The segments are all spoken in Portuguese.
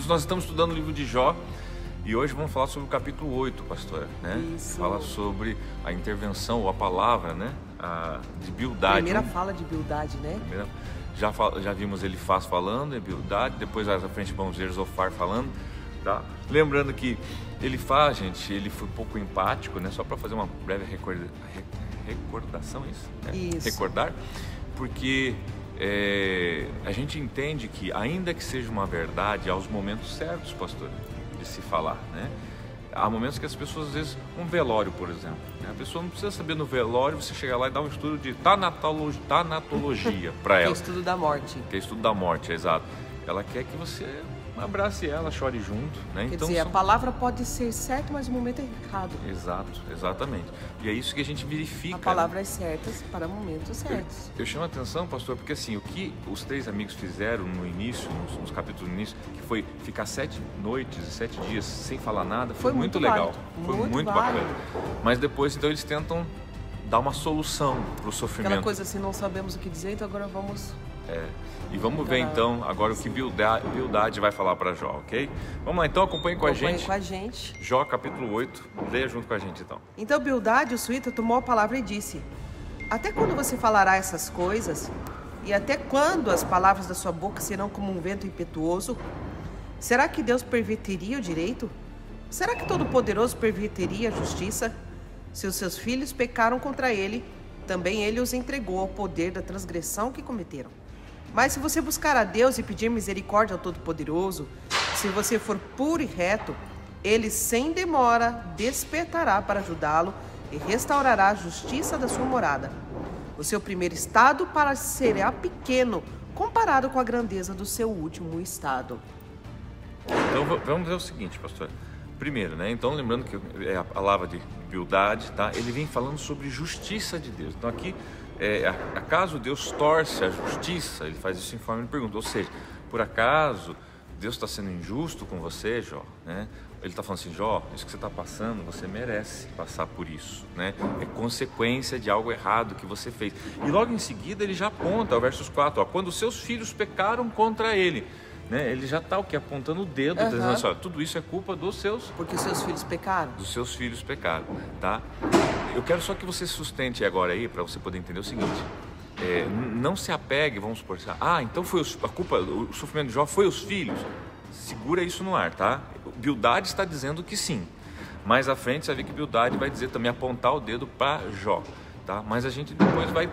queridos, nós estamos estudando o livro de Jó e hoje vamos falar sobre o capítulo 8, pastora, né? Isso. Fala sobre a intervenção ou a palavra, né? De Bildade. Primeira fala de Bildade, né? Já vimos ele falando, Bildade, depois à frente vamos ver Zofar falando, tá? Lembrando que ele foi um pouco empático, né? Só para fazer uma breve recordação, isso? Né? Isso. Recordar, porque a gente entende que, ainda que seja uma verdade, há os momentos certos, pastor, de se falar, né? Há momentos que as pessoas, às vezes, um velório, por exemplo, né? A pessoa não precisa saber no velório, você chegar lá e dar um estudo de tanatologia para ela. Que é o estudo da morte. Que é estudo da morte, é exato. Ela quer que você abrace ela, chore junto, né? Quer Então, dizer, a palavra pode ser certa, mas o momento é errado. Exato, exatamente. E é isso que a gente verifica. A palavras certas para momentos certos. Eu chamo a atenção, pastor, porque assim, o que os 3 amigos fizeram no início, nos capítulos do início, que foi ficar 7 noites e 7 dias sem falar nada, foi muito legal. Foi muito bacana. Mas depois, então, eles tentam dar uma solução para o sofrimento. Aquela coisa assim, não sabemos o que dizer, então agora vamos... E vamos ver então agora o que Bildade vai falar para Jó, ok? Vamos lá, então, acompanhe com a gente. Jó capítulo 8, leia junto com a gente então. Então Bildade, o suíta, tomou a palavra e disse: até quando você falará essas coisas? E até quando as palavras da sua boca serão como um vento impetuoso? Será que Deus perverteria o direito? Será que Todo-Poderoso perverteria a justiça? Se os seus filhos pecaram contra ele, também ele os entregou ao poder da transgressão que cometeram. Mas se você buscar a Deus e pedir misericórdia ao Todo-Poderoso, se você for puro e reto, ele sem demora despertará para ajudá-lo e restaurará a justiça da sua morada. O seu primeiro estado parecerá pequeno comparado com a grandeza do seu último estado. Então vamos ver o seguinte, pastor. Primeiro, né? Então, lembrando que é a palavra de Bildade, tá? Ele vem falando sobre justiça de Deus. Então aqui, acaso Deus torce a justiça? Ele faz isso em forma de pergunta. Ou seja, por acaso Deus está sendo injusto com você, Jó? Né? Ele está falando assim: Jó, isso que você está passando, você merece passar por isso, né? É consequência de algo errado que você fez. E logo em seguida ele já aponta, versos 4, ó, quando os seus filhos pecaram contra ele. Né? Ele já está apontando o dedo, dizendo assim, ó, tudo isso é culpa dos seus... Porque os seus filhos pecaram. Dos seus filhos pecaram, tá? Eu quero só que você sustente agora aí, para você poder entender o seguinte. Não se apegue, vamos supor, então foi a culpa, o sofrimento de Jó foi os filhos. Segura isso no ar, tá? Bildade está dizendo que sim. Mais à frente você vai ver que Bildade vai dizer também, apontar o dedo para Jó, tá? Mas a gente depois vai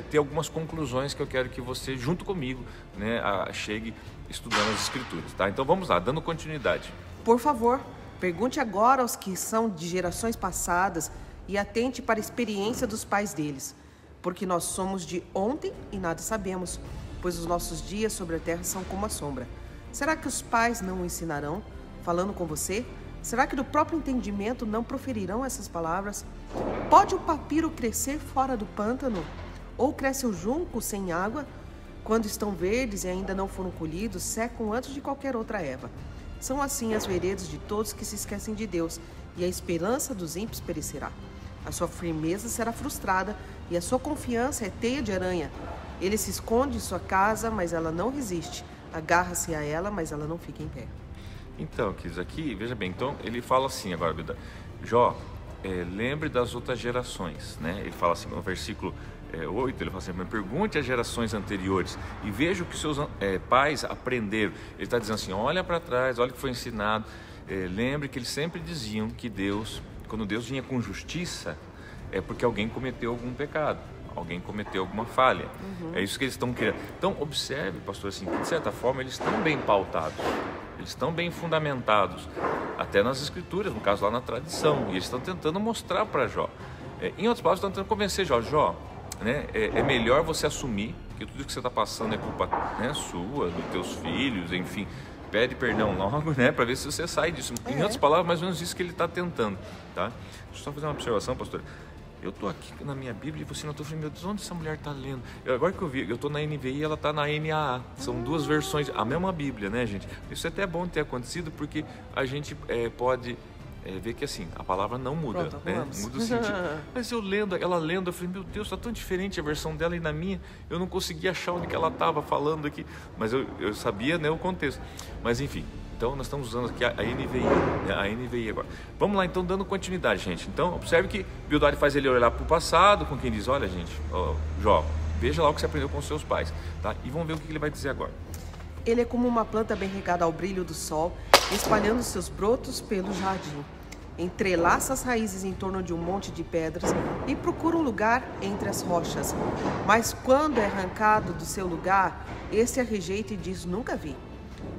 ter algumas conclusões que eu quero que você, junto comigo, né, chegue estudando as escrituras, tá? Então vamos lá, dando continuidade. Por favor, pergunte agora aos que são de gerações passadas e atente para a experiência dos pais deles, porque nós somos de ontem e nada sabemos, pois os nossos dias sobre a terra são como a sombra. Será que os pais não o ensinarão, falando com você? Será que do próprio entendimento não proferirão essas palavras? Pode o papiro crescer fora do pântano? Ou cresce o junco sem água? Quando estão verdes e ainda não foram colhidos, secam antes de qualquer outra erva. São assim as veredas de todos que se esquecem de Deus, e a esperança dos ímpios perecerá. A sua firmeza será frustrada, e a sua confiança é teia de aranha. Ele se esconde em sua casa, mas ela não resiste. Agarra-se a ela, mas ela não fica em pé. Então, queridos, aqui, veja bem, então ele fala assim agora, Jó, lembre das outras gerações, né? Ele fala assim no versículo 8, ele fala assim: pergunte às gerações anteriores e veja o que seus pais aprenderam. Ele está dizendo assim: olha para trás, olha o que foi ensinado. Lembre que eles sempre diziam que Deus, quando Deus vinha com justiça, é porque alguém cometeu algum pecado, alguém cometeu alguma falha. É isso que eles estão querendo. Então observe, pastor, assim, que de certa forma eles estão bem pautados, eles estão bem fundamentados, até nas escrituras, no caso lá na tradição, e eles estão tentando mostrar para Jó. Em outras palavras, estão tentando convencer Jó, né? É melhor você assumir que tudo que você está passando é culpa, né, sua, dos teus filhos, enfim, pede perdão logo, né, para ver se você sai disso. Em outras palavras, mais ou menos isso que ele está tentando, tá? Deixa eu só fazer uma observação, pastor. Eu estou aqui na minha Bíblia e você não está falando, meu Deus, onde essa mulher está lendo? Agora que eu vi, eu estou na NVI e ela está na NAA. São duas versões, a mesma Bíblia, né, gente? Isso é até bom ter acontecido, porque a gente pode ver que assim, a palavra não muda. Pronto, né? Muda o sentido. Mas ela lendo, eu falei, meu Deus, está tão diferente a versão dela e na minha, eu não conseguia achar onde que ela estava falando aqui. Mas eu sabia, né, o contexto. Mas enfim, Então nós estamos usando aqui a NVI, né? A NVI agora. Vamos lá então, dando continuidade, gente. Então observe que Bildad faz ele olhar para o passado, com quem diz, olha gente, Jó, veja lá o que você aprendeu com os seus pais, tá? E vamos ver o que ele vai dizer agora. Ele é como uma planta bem regada ao brilho do sol, espalhando seus brotos pelo jardim. Entrelaça as raízes em torno de um monte de pedras e procura um lugar entre as rochas. Mas quando é arrancado do seu lugar, esse a rejeita e diz, nunca vi.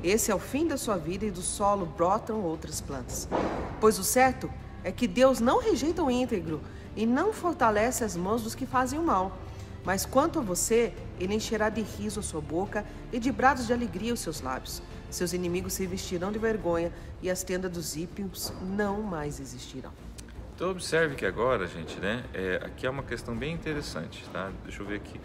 Esse é o fim da sua vida e do solo brotam outras plantas. Pois o certo é que Deus não rejeita o íntegro e não fortalece as mãos dos que fazem o mal. Mas quanto a você, ele encherá de riso a sua boca e de brados de alegria os seus lábios. Seus inimigos se vestirão de vergonha e as tendas dos ímpios não mais existirão. Então observe que agora, gente, né, aqui é uma questão bem interessante, tá? Deixa eu ver aqui,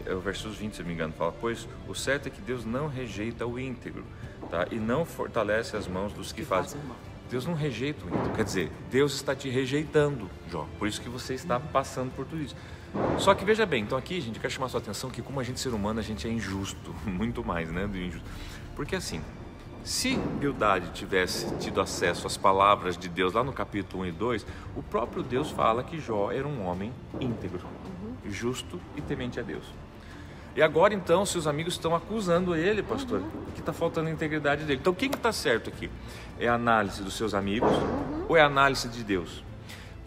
é o versos 20, se não me engano, fala, pois o certo é que Deus não rejeita o íntegro, tá? E não fortalece as mãos dos que fazem mal. Deus não rejeita o íntegro, quer dizer, Deus está te rejeitando, Jó, por isso que você está passando por tudo isso. Só que veja bem, então aqui, gente, eu quero chamar a sua atenção que como a gente ser humano, a gente é injusto, muito mais, né, do injusto. Porque assim, se Bildad tivesse tido acesso às palavras de Deus lá no capítulo 1 e 2, o próprio Deus fala que Jó era um homem íntegro, justo e temente a Deus. E agora então, seus amigos estão acusando ele, pastor, que está faltando a integridade dele. Então quem que está certo aqui? É a análise dos seus amigos ou é a análise de Deus?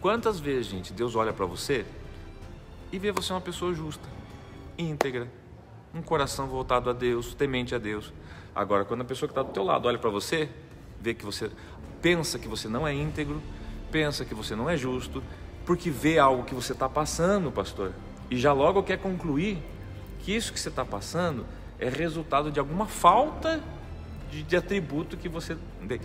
Quantas vezes, gente, Deus olha para você e vê você uma pessoa justa, íntegra, um coração voltado a Deus, temente a Deus. Agora, quando a pessoa que está do teu lado olha para você, vê que você pensa que você não é íntegro, pensa que você não é justo, porque vê algo que você está passando, pastor, e já logo quer concluir que isso que você está passando é resultado de alguma falta de atributo que você tem.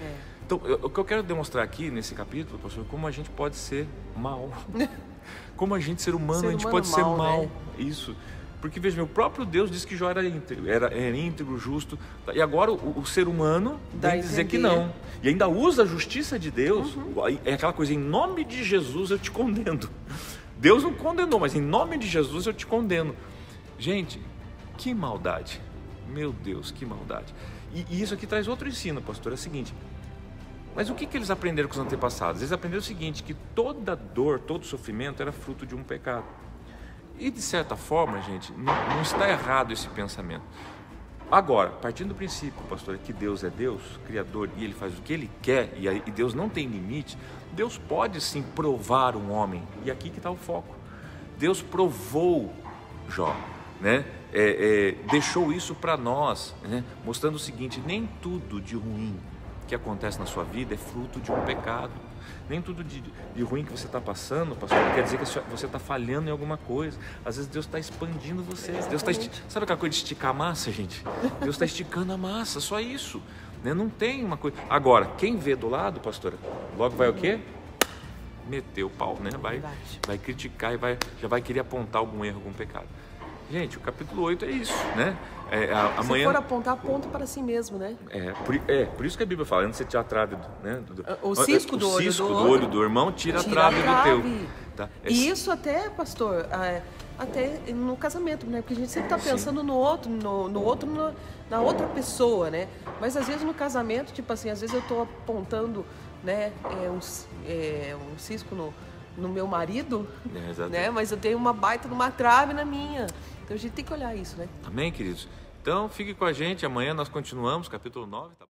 Então, o que eu quero demonstrar aqui nesse capítulo, pastor, é como a gente pode ser mal. Como a gente, ser humano, a gente pode ser mal. Né? Isso. Porque, veja, o próprio Deus disse que Jó era íntegro, justo. E agora o ser humano vem dizer que não. E ainda usa a justiça de Deus. É aquela coisa, em nome de Jesus eu te condeno. Deus não condenou, mas em nome de Jesus eu te condeno. Gente, que maldade. Meu Deus, que maldade. E isso aqui traz outro ensino, pastor. É o seguinte. Mas o que eles aprenderam com os antepassados? Eles aprenderam o seguinte, que toda dor, todo sofrimento era fruto de um pecado. E de certa forma, gente, não está errado esse pensamento. Agora, partindo do princípio, pastor, que Deus é Deus, Criador, e Ele faz o que Ele quer, e Deus não tem limite, Deus pode sim provar um homem. E aqui que está o foco. Deus provou Jó, né? Deixou isso para nós, né? Mostrando o seguinte, nem tudo de ruim que acontece na sua vida é fruto de um pecado. Nem tudo de ruim que você está passando, pastor, quer dizer que você está falhando em alguma coisa. Às vezes Deus está expandindo você. Deus está sabe aquela coisa de esticar a massa, gente? Deus está esticando a massa, só isso, né? Não tem uma coisa. Agora, quem vê do lado, pastora, logo vai o quê? Meter o pau, né? Vai criticar e já vai querer apontar algum erro, algum pecado. Gente, o capítulo 8 é isso, né? Se for apontar, aponta para si mesmo, né? Por isso que a Bíblia fala, antes de você tirar a trave o cisco do olho do irmão, tira a trave do teu. Tá? E isso até, pastor, até no casamento, né? Porque a gente sempre está pensando no outro, na outra pessoa, né? Mas às vezes no casamento, tipo assim, às vezes eu estou apontando, né, um cisco no meu marido, né? Mas eu tenho uma baita numa trave na minha. Então a gente tem que olhar isso, né? Amém, queridos? Então fique com a gente, amanhã nós continuamos, capítulo 9. Tá?